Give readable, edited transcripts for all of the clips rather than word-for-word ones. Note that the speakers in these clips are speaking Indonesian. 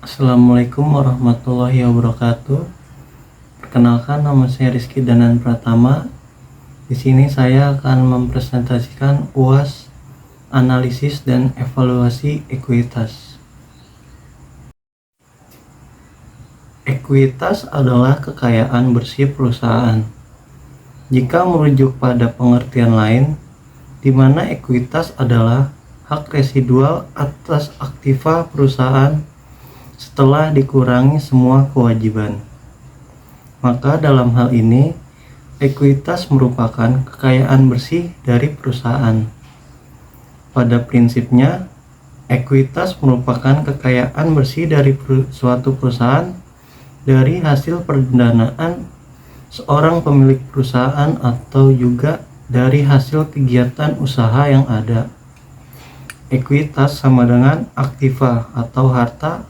Assalamualaikum warahmatullahi wabarakatuh. Perkenalkan, nama saya Rizky Danan Pratama. Di sini saya akan mempresentasikan UAS analisis dan evaluasi ekuitas. Ekuitas adalah kekayaan bersih perusahaan. Jika merujuk pada pengertian lain, di mana ekuitas adalah hak residual atas aktiva perusahaan setelah dikurangi semua kewajiban. Maka dalam hal ini, ekuitas merupakan kekayaan bersih dari perusahaan. Pada prinsipnya, ekuitas merupakan kekayaan bersih dari suatu perusahaan dari hasil pendanaan seorang pemilik perusahaan atau juga dari hasil kegiatan usaha yang ada. Ekuitas sama dengan aktiva atau harta,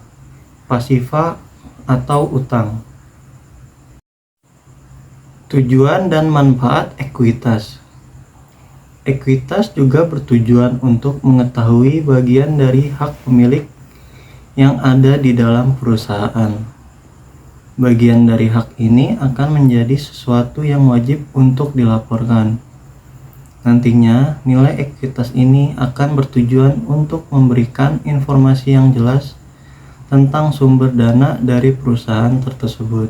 pasiva atau utang. Tujuan dan manfaat ekuitas. Ekuitas juga bertujuan untuk mengetahui bagian dari hak pemilik yang ada di dalam perusahaan. Bagian dari hak ini akan menjadi sesuatu yang wajib untuk dilaporkan. Nantinya, nilai ekuitas ini akan bertujuan untuk memberikan informasi yang jelas tentang sumber dana dari perusahaan tersebut.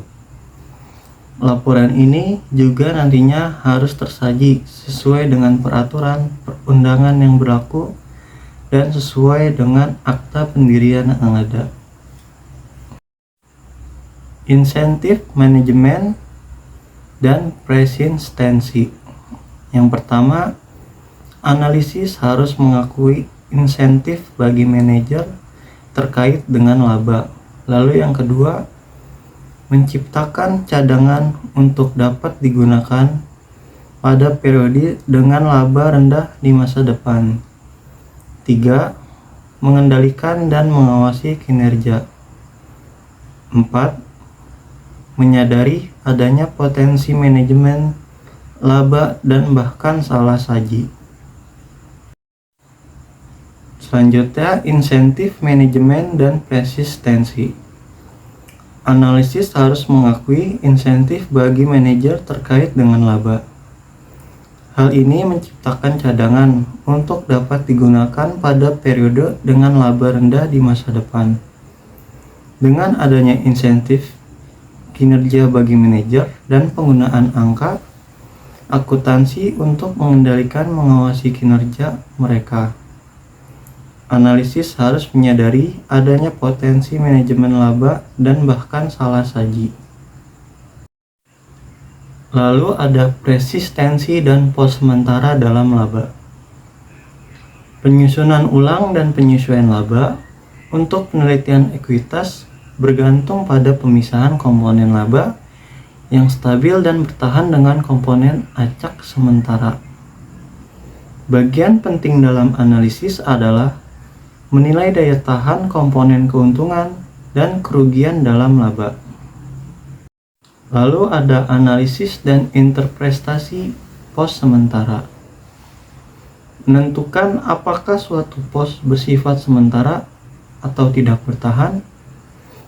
Laporan ini juga nantinya harus tersaji sesuai dengan peraturan perundangan yang berlaku dan sesuai dengan akta pendirian yang ada. Insentif manajemen dan persistensi. Yang pertama, analisis harus mengakui insentif bagi manajer terkait dengan laba. Lalu yang kedua, menciptakan cadangan untuk dapat digunakan pada periode dengan laba rendah di masa depan. 3. Mengendalikan dan mengawasi kinerja. 4. Menyadari adanya potensi manajemen laba dan bahkan salah saji. Selanjutnya, insentif manajemen dan persistensi. Analisis harus mengakui insentif bagi manajer terkait dengan laba. Hal ini menciptakan cadangan untuk dapat digunakan pada periode dengan laba rendah di masa depan. Dengan adanya insentif kinerja bagi manajer dan penggunaan angka akuntansi untuk mengendalikan mengawasi kinerja mereka. Analisis harus menyadari adanya potensi manajemen laba dan bahkan salah saji. Lalu ada persistensi dan pos sementara dalam laba. Penyusunan ulang dan penyesuaian laba untuk penelitian ekuitas bergantung pada pemisahan komponen laba yang stabil dan bertahan dengan komponen acak sementara. Bagian penting dalam analisis adalah menilai daya tahan komponen keuntungan dan kerugian dalam laba. Lalu ada analisis dan interpretasi pos sementara. Menentukan apakah suatu pos bersifat sementara atau tidak bertahan.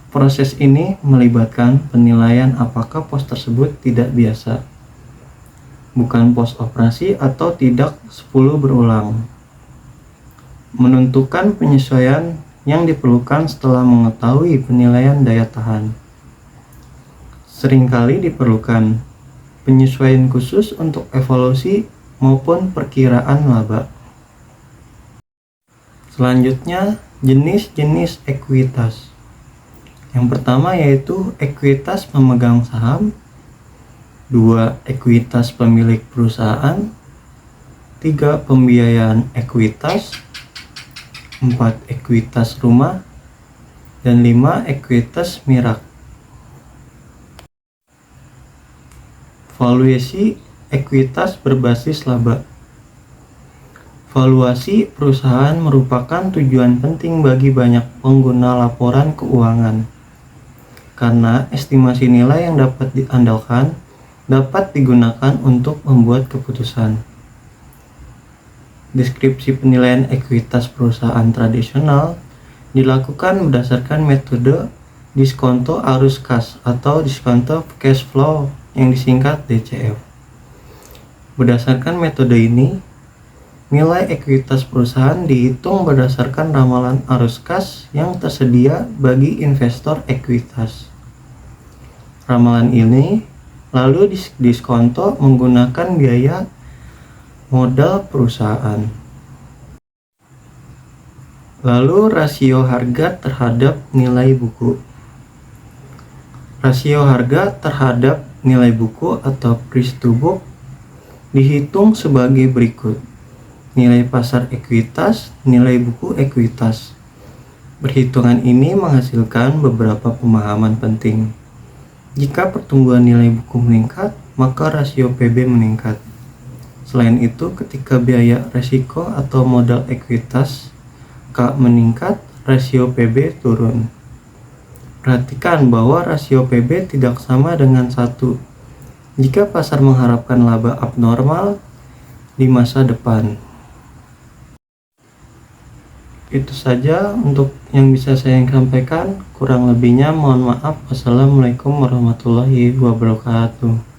Proses ini melibatkan penilaian apakah pos tersebut tidak biasa, bukan pos operasi atau tidak 10 berulang. Menentukan penyesuaian yang diperlukan setelah mengetahui penilaian daya tahan. Seringkali diperlukan penyesuaian khusus untuk evaluasi maupun perkiraan laba. Selanjutnya, jenis-jenis ekuitas. Yang pertama yaitu ekuitas pemegang saham, 2. Ekuitas pemilik perusahaan, 3. Pembiayaan ekuitas, 4. Ekuitas rumah, dan 5. Ekuitas mirak. Valuasi ekuitas berbasis laba. Valuasi perusahaan merupakan tujuan penting bagi banyak pengguna laporan keuangan, karena estimasi nilai yang dapat diandalkan dapat digunakan untuk membuat keputusan. Deskripsi penilaian ekuitas perusahaan tradisional dilakukan berdasarkan metode diskonto arus kas atau diskonto cash flow yang disingkat DCF. Berdasarkan metode ini, nilai ekuitas perusahaan dihitung berdasarkan ramalan arus kas yang tersedia bagi investor ekuitas. Ramalan ini lalu diskonto menggunakan biaya modal perusahaan. Lalu rasio harga terhadap nilai buku. Rasio harga terhadap nilai buku atau price to book dihitung sebagai berikut. Nilai pasar ekuitas, nilai buku ekuitas. Perhitungan ini menghasilkan beberapa pemahaman penting. Jika pertumbuhan nilai buku meningkat, maka rasio PB meningkat. Selain itu, ketika biaya resiko atau modal ekuitas K meningkat, rasio PB turun. Perhatikan bahwa rasio PB tidak sama dengan 1 jika pasar mengharapkan laba abnormal di masa depan. Itu saja untuk yang bisa saya sampaikan. Kurang lebihnya mohon maaf. Wassalamualaikum warahmatullahi wabarakatuh.